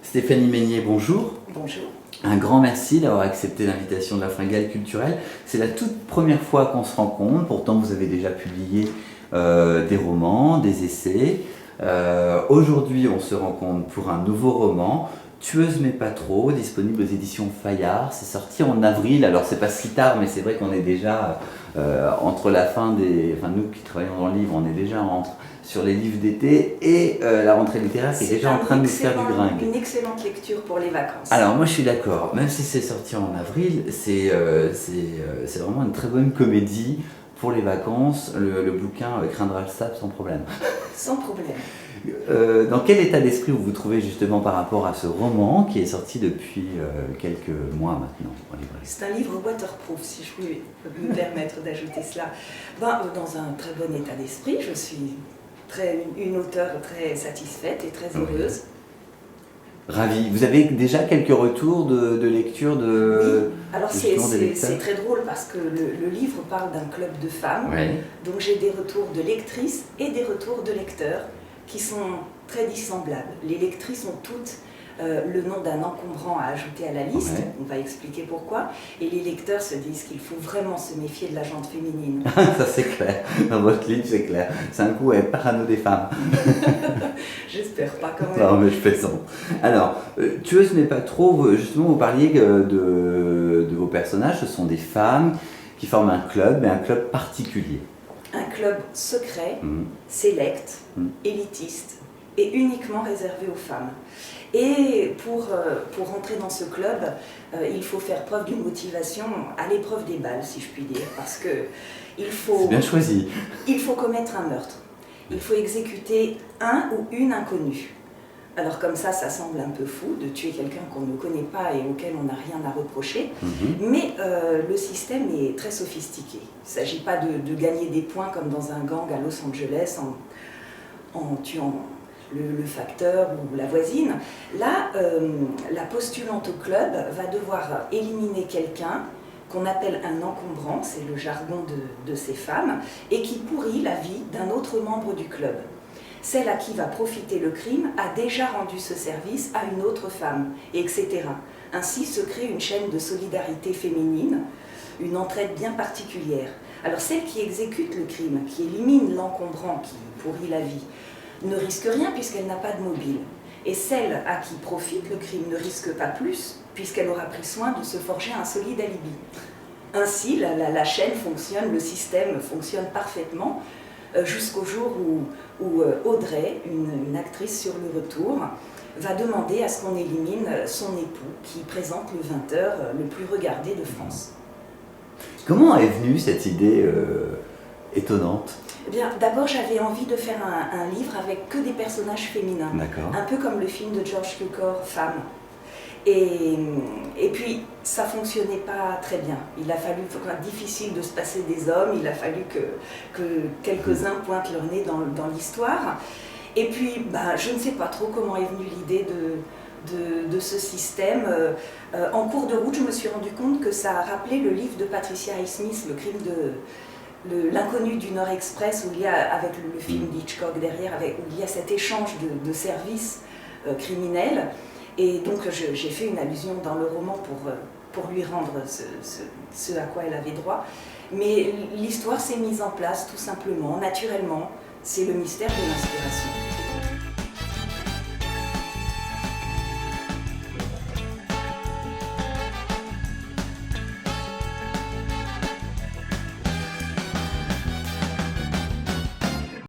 Stéphanie Meignier, bonjour. Bonjour. Un grand merci d'avoir accepté l'invitation de la Fringale culturelle. C'est la toute première fois qu'on se rencontre, pourtant vous avez déjà publié des romans, des essais. Aujourd'hui on se rencontre pour un nouveau roman, Tueuse mais pas trop, disponible aux éditions Fayard. C'est sorti en avril, alors c'est pas si tard mais c'est vrai qu'on est déjà entre la fin des... Enfin nous qui travaillons dans le livre, on est déjà sur les livres d'été et la rentrée littéraire qui est déjà en train de nous faire du gringue. Une excellente lecture pour les vacances. Alors moi je suis d'accord, même si c'est sorti en avril, c'est vraiment une très bonne comédie pour les vacances. Le bouquin craindra le sable sans problème. Sans problème. Dans quel état d'esprit vous vous trouvez justement par rapport à ce roman qui est sorti depuis quelques mois maintenant en librairie? C'est un livre waterproof, si je peux me permettre d'ajouter cela. Dans un très bon état d'esprit, je suis une auteure très satisfaite et très heureuse. Ravi. Vous avez déjà quelques retours de lecture de... Oui. Alors c'est très drôle parce que le livre parle d'un club de femmes. Ouais. Donc j'ai des retours de lectrices et des retours de lecteurs qui sont très dissemblables. Les lectrices ont toutes le nom d'un encombrant à ajouter à la liste, Ouais. On va expliquer pourquoi, et les lecteurs se disent qu'il faut vraiment se méfier de la gente féminine. Ça c'est clair, dans votre livre c'est clair. C'est un coup à être parano des femmes. J'espère pas quand même. Non mais je plaisante. Alors, Tueuse mais pas trop, justement vous parliez de vos personnages, ce sont des femmes qui forment un club, mais un club particulier. Un club secret, sélect, élitiste et uniquement réservé aux femmes. Et pour rentrer dans ce club, il faut faire preuve d'une motivation à l'épreuve des balles, si je puis dire, parce que C'est bien choisi. Il faut commettre un meurtre. Il faut exécuter un ou une inconnue. Alors comme ça semble un peu fou de tuer quelqu'un qu'on ne connaît pas et auquel on n'a rien à reprocher, mais le système est très sophistiqué. Il ne s'agit pas de gagner des points comme dans un gang à Los Angeles en tuant le facteur ou la voisine. Là, la postulante au club va devoir éliminer quelqu'un qu'on appelle un encombrant, c'est le jargon de ces femmes, et qui pourrit la vie d'un autre membre du club. Celle à qui va profiter le crime a déjà rendu ce service à une autre femme, etc. Ainsi se crée une chaîne de solidarité féminine, une entraide bien particulière. Alors celle qui exécute le crime, qui élimine l'encombrant, qui pourrit la vie, ne risque rien puisqu'elle n'a pas de mobile. Et celle à qui profite le crime ne risque pas plus puisqu'elle aura pris soin de se forger un solide alibi. Ainsi, la chaîne fonctionne, le système fonctionne parfaitement jusqu'au jour où Audrey, une actrice sur le retour, va demander à ce qu'on élimine son époux qui présente le 20h le plus regardé de France. Comment est venue cette idée étonnante? Eh bien, d'abord, j'avais envie de faire un livre avec que des personnages féminins. D'accord. Un peu comme le film de George Cukor, Femme. Et puis, ça ne fonctionnait pas très bien. Il a fallu, difficile de se passer des hommes, il a fallu que quelques-uns pointent leur nez dans l'histoire. Et puis, je ne sais pas trop comment est venue l'idée de ce système. En cours de route, je me suis rendu compte que ça rappelait le livre de Patricia Highsmith, Le crime de l'inconnu du Nord Express, où il y a, avec le film d'Hitchcock derrière, où il y a cet échange de services criminels. Et donc j'ai fait une allusion dans le roman pour lui rendre ce à quoi elle avait droit. Mais l'histoire s'est mise en place tout simplement, naturellement. C'est le mystère de l'inspiration.